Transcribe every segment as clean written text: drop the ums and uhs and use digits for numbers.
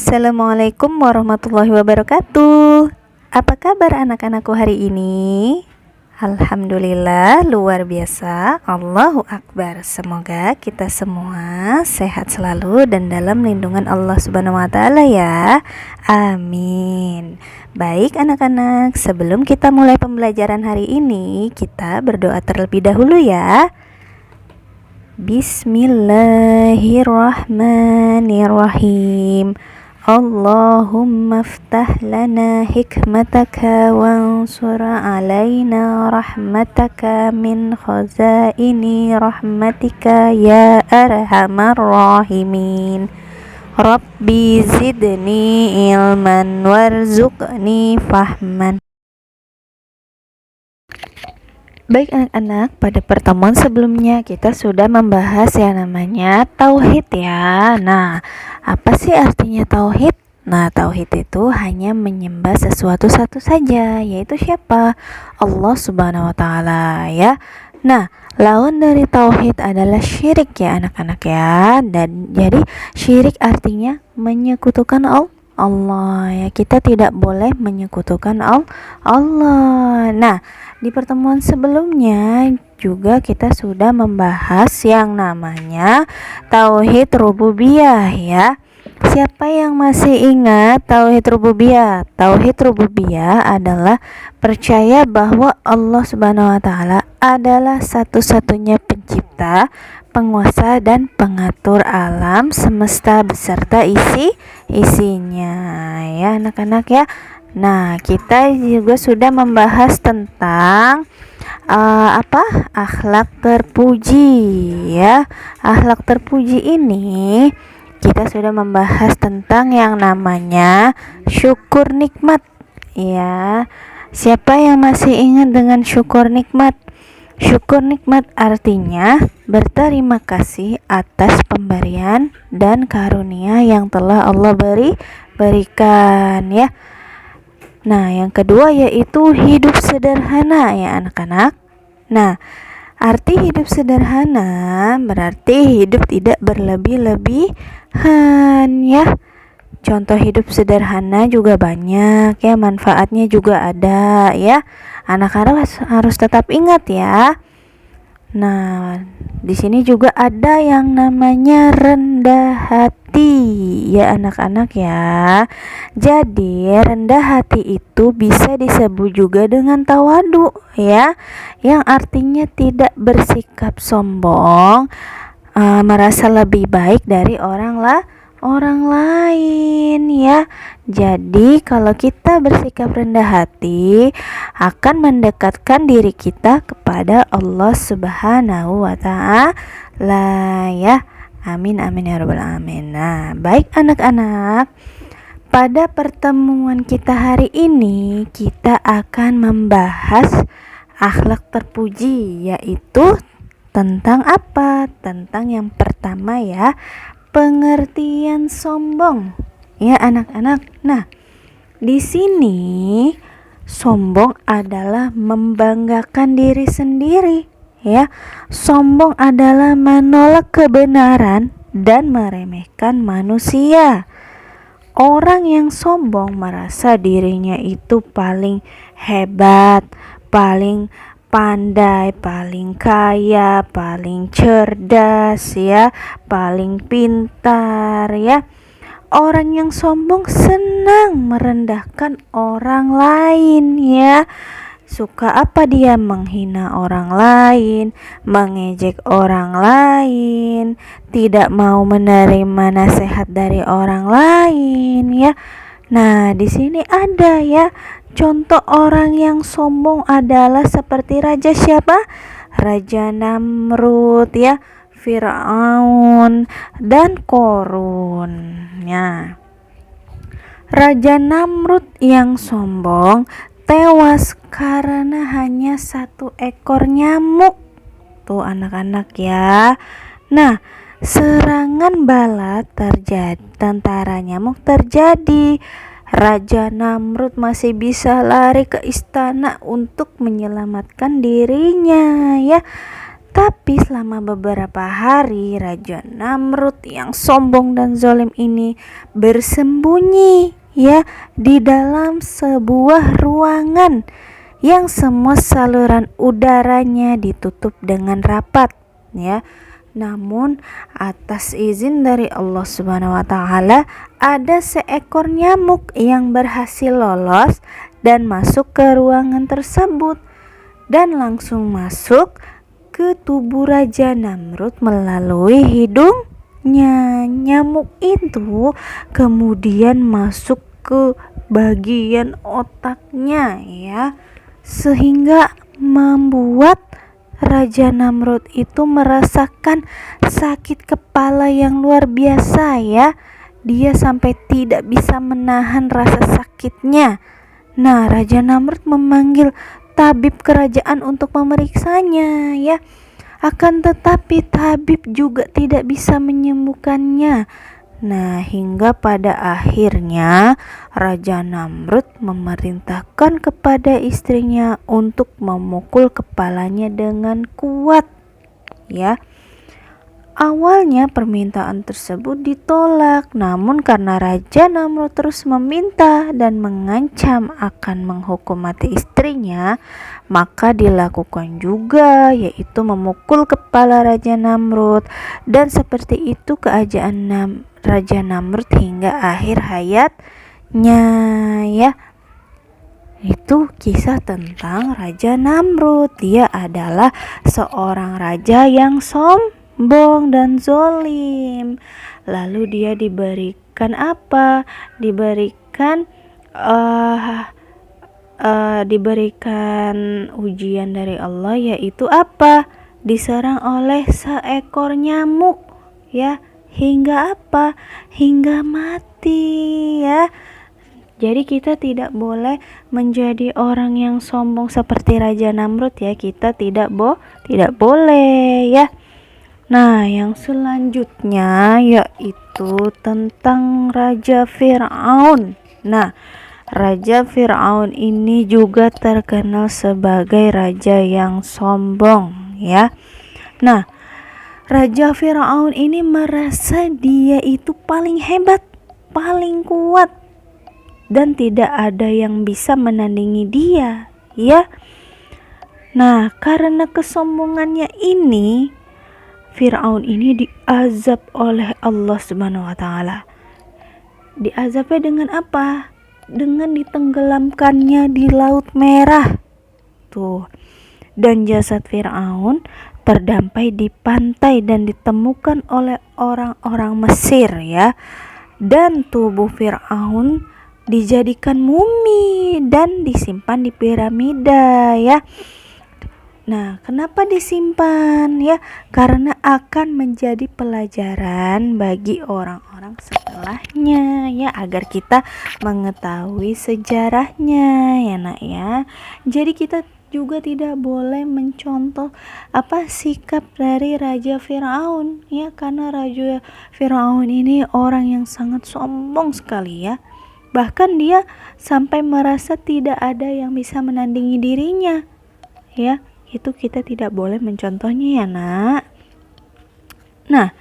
Assalamualaikum warahmatullahi wabarakatuh. Apa kabar anak-anakku hari ini? Alhamdulillah, luar biasa. Allahu Akbar. Semoga kita semua sehat selalu dan dalam lindungan Allah Subhanahu wa taala ya. Amin. Baik anak-anak, sebelum kita mulai pembelajaran hari ini, kita berdoa terlebih dahulu ya. Bismillahirrahmanirrahim. Allahumma ftah lana hikmataka wansur alaina rahmataka min khazaini rahmatika ya arhamar rahimin. Rabbi zidni ilman warzuqni fahman. Baik anak-anak, pada pertemuan sebelumnya kita sudah membahas yang namanya tauhid ya. Nah, apa sih artinya tauhid? Nah, tauhid itu hanya menyembah sesuatu satu saja, yaitu siapa? Allah Subhanahu wa taala ya. Nah, lawan dari tauhid adalah syirik ya anak-anak ya. Dan jadi syirik artinya menyekutukan Allah ya. Kita tidak boleh menyekutukan Allah. Nah, di pertemuan sebelumnya juga kita sudah membahas yang namanya tauhid rububiyah ya. Siapa yang masih ingat tauhid rububiyah? Tauhid rububiyah adalah percaya bahwa Allah Subhanahu wa taala adalah satu-satunya pencipta, penguasa dan pengatur alam semesta beserta isinya ya anak-anak ya. Nah, kita juga sudah membahas tentang akhlak terpuji ya. Akhlak terpuji ini kita sudah membahas tentang yang namanya syukur nikmat ya. Siapa yang masih ingat dengan syukur nikmat? Syukur nikmat artinya berterima kasih atas pemberian dan karunia yang telah Allah berikan ya. Nah, yang kedua yaitu hidup sederhana ya anak-anak. Nah, arti hidup sederhana berarti hidup tidak berlebih-lebihan ya. Contoh hidup sederhana juga banyak ya, manfaatnya juga ada ya. Anak-anak harus tetap ingat ya. Nah, di sini juga ada yang namanya rendah hati ya anak-anak ya. Jadi rendah hati itu bisa disebut juga dengan tawadu ya, yang artinya tidak bersikap sombong, merasa lebih baik dari orang lain ya. Jadi kalau kita bersikap rendah hati akan mendekatkan diri kita kepada Allah Subhanahu wa taala ya. Amin amin ya rabbal alamin. Nah, baik anak-anak, pada pertemuan kita hari ini kita akan membahas akhlak terpuji, yaitu tentang apa? Tentang yang pertama ya, pengertian sombong ya anak-anak. Nah, di sini sombong adalah membanggakan diri sendiri ya. Sombong adalah menolak kebenaran dan meremehkan manusia. Orang yang sombong merasa dirinya itu paling hebat, paling pandai, paling kaya, paling cerdas ya, paling pintar ya. Orang yang sombong senang merendahkan orang lain ya. Suka apa dia? Menghina orang lain, mengejek orang lain, tidak mau menerima nasihat dari orang lain ya. Nah, di sini ada ya contoh orang yang sombong adalah seperti raja siapa? Raja Namrud ya, Fir'aun dan Qorun ya. Raja Namrud yang sombong tewas karena hanya satu ekor nyamuk. Tuh anak-anak ya. Nah, serangan bala terjadi, tentara nyamuk terjadi. Raja Namrud masih bisa lari ke istana untuk menyelamatkan dirinya ya. Tapi selama beberapa hari Raja Namrud yang sombong dan zalim ini bersembunyi ya di dalam sebuah ruangan yang semua saluran udaranya ditutup dengan rapat ya. Namun atas izin dari Allah Subhanahu wa taala ada seekor nyamuk yang berhasil lolos dan masuk ke ruangan tersebut dan langsung masuk ke tubuh Raja Namrud melalui hidungnya. Nyamuk itu kemudian masuk ke bagian otaknya ya, sehingga membuat Raja Namrud itu merasakan sakit kepala yang luar biasa ya. Dia sampai tidak bisa menahan rasa sakitnya. Nah, Raja Namrud memanggil tabib kerajaan untuk memeriksanya ya. Akan tetapi tabib juga tidak bisa menyembuhkannya. Nah, hingga pada akhirnya Raja Namrud memerintahkan kepada istrinya untuk memukul kepalanya dengan kuat ya. Awalnya permintaan tersebut ditolak, namun karena Raja Namrud terus meminta dan mengancam akan menghukum mati istrinya, maka dilakukan juga, yaitu memukul kepala Raja Namrud. Dan seperti itu keadaan Raja Namrud hingga akhir hayatnya ya. Itu kisah tentang Raja Namrud. Dia adalah seorang raja yang sombong dan zolim. Lalu dia diberikan apa? Diberikan ujian dari Allah, yaitu apa? Diserang oleh seekor nyamuk ya, hingga apa? Hingga mati ya. Jadi kita tidak boleh menjadi orang yang sombong seperti Raja Namrud ya. Kita tidak boleh ya. Nah, yang selanjutnya yaitu tentang Raja Fir'aun. Nah, Raja Fir'aun ini juga terkenal sebagai raja yang sombong ya. Nah, Raja Fir'aun ini merasa dia itu paling hebat, paling kuat, dan tidak ada yang bisa menandingi dia ya. Nah, karena kesombongannya ini, Fir'aun ini diazab oleh Allah Subhanahu wa taala. Diazabnya dengan apa? Dengan ditenggelamkannya di Laut Merah. Tuh. Dan jasad Fir'aun terdampai di pantai dan ditemukan oleh orang-orang Mesir ya. Dan tubuh Fir'aun dijadikan mumi dan disimpan di piramida ya. Nah, kenapa disimpan ya? Karena akan menjadi pelajaran bagi orang-orang setelahnya ya, agar kita mengetahui sejarahnya ya nak ya. Jadi kita juga tidak boleh mencontoh sikap dari Raja Fir'aun ya, karena Raja Fir'aun ini orang yang sangat sombong sekali ya. Bahkan dia sampai merasa tidak ada yang bisa menandingi dirinya ya. Itu kita tidak boleh mencontohnya ya nak. Nah,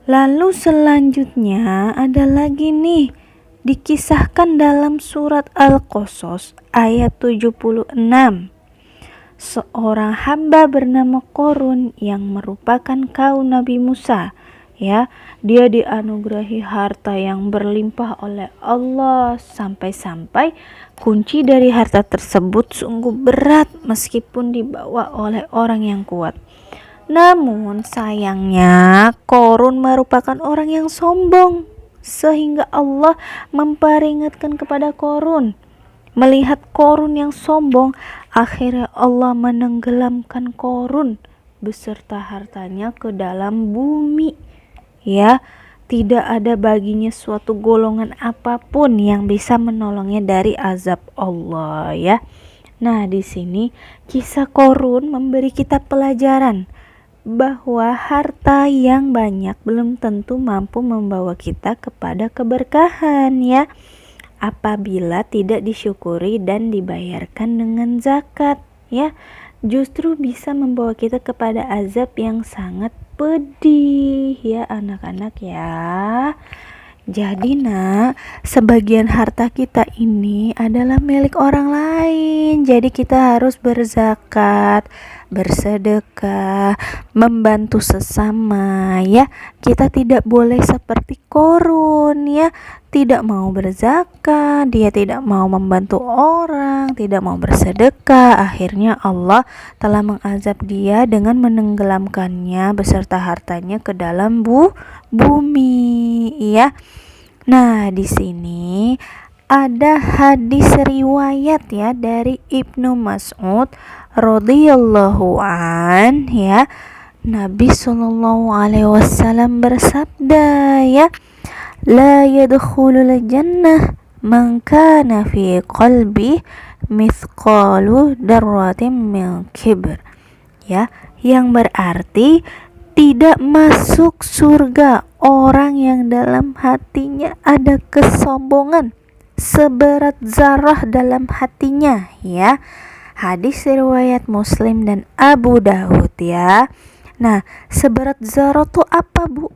lalu selanjutnya ada lagi nih, dikisahkan dalam surat Al-Qasas ayat 76. Seorang hamba bernama Qarun yang merupakan kaum Nabi Musa ya, dia dianugerahi harta yang berlimpah oleh Allah, sampai-sampai kunci dari harta tersebut sungguh berat meskipun dibawa oleh orang yang kuat. Namun sayangnya Qarun merupakan orang yang sombong, sehingga Allah memperingatkan kepada Qarun. Melihat Qarun yang sombong, akhirnya Allah menenggelamkan Qarun beserta hartanya ke dalam bumi ya. Tidak ada baginya suatu golongan apapun yang bisa menolongnya dari azab Allah ya. Nah, di sini kisah Qarun memberi kita pelajaran bahwa harta yang banyak belum tentu mampu membawa kita kepada keberkahan ya, apabila tidak disyukuri dan dibayarkan dengan zakat ya. justru bisa membawa kita kepada azab yang sangat pedih ya anak-anak ya. Jadi nak, sebagian harta kita ini adalah milik orang lain. Jadi kita harus berzakat, bersedekah, membantu sesama ya. Kita tidak boleh seperti Korun ya, tidak mau berzakat, dia tidak mau membantu orang, tidak mau bersedekah. Akhirnya Allah telah mengazab dia dengan menenggelamkannya beserta hartanya ke dalam bumi ya. Nah, di sini ada hadis riwayat ya dari Ibnu Mas'ud radhiyallahu an ya. Nabi sallallahu alaihi wasallam bersabda ya, la yadkhulul jannah man kana fi qalbi mithqalu darratin min kibr ya, yang berarti tidak masuk surga orang yang dalam hatinya ada kesombongan seberat zarah dalam hatinya ya. Hadis riwayat Muslim dan Abu Dawud ya. Nah, seberat zarah itu apa Bu?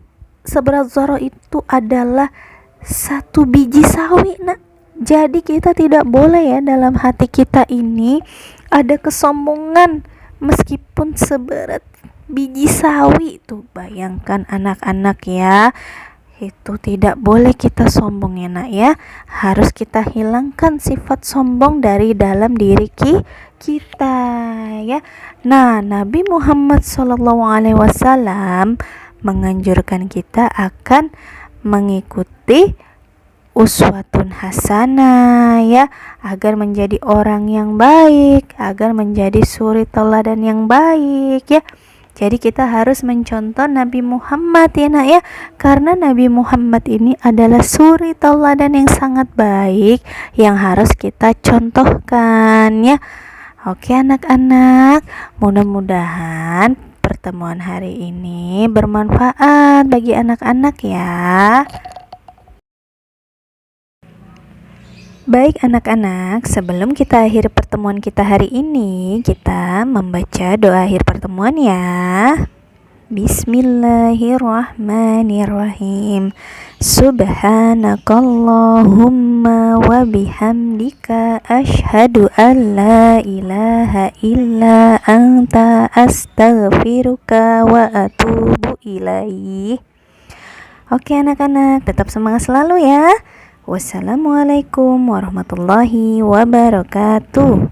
Seberat zarah itu adalah satu biji sawi nak. Jadi kita tidak boleh ya dalam hati kita ini ada kesombongan meskipun seberat biji sawi. Tuh bayangkan anak-anak ya, itu tidak boleh kita sombong ya nak ya. Harus kita hilangkan sifat sombong dari dalam diri kita ya. Nah, Nabi Muhammad SAW menganjurkan kita akan mengikuti uswatun hasanah ya, agar menjadi orang yang baik, agar menjadi suri teladan yang baik ya. Jadi kita harus mencontoh Nabi Muhammad ya nak ya, karena Nabi Muhammad ini adalah suri teladan yang sangat baik yang harus kita contohkan ya. Oke anak-anak, mudah-mudahan pertemuan hari ini bermanfaat bagi anak-anak ya. Baik anak-anak, sebelum kita akhiri pertemuan kita hari ini, kita membaca doa akhir pertemuan ya. Bismillahirrahmanirrahim. Subhanakallahumma wa bihamdika asyhadu an la ilaha illa anta astaghfiruka wa atubu ilaih. Oke anak-anak, tetap semangat selalu ya. Wassalamualaikum warahmatullahi wabarakatuh.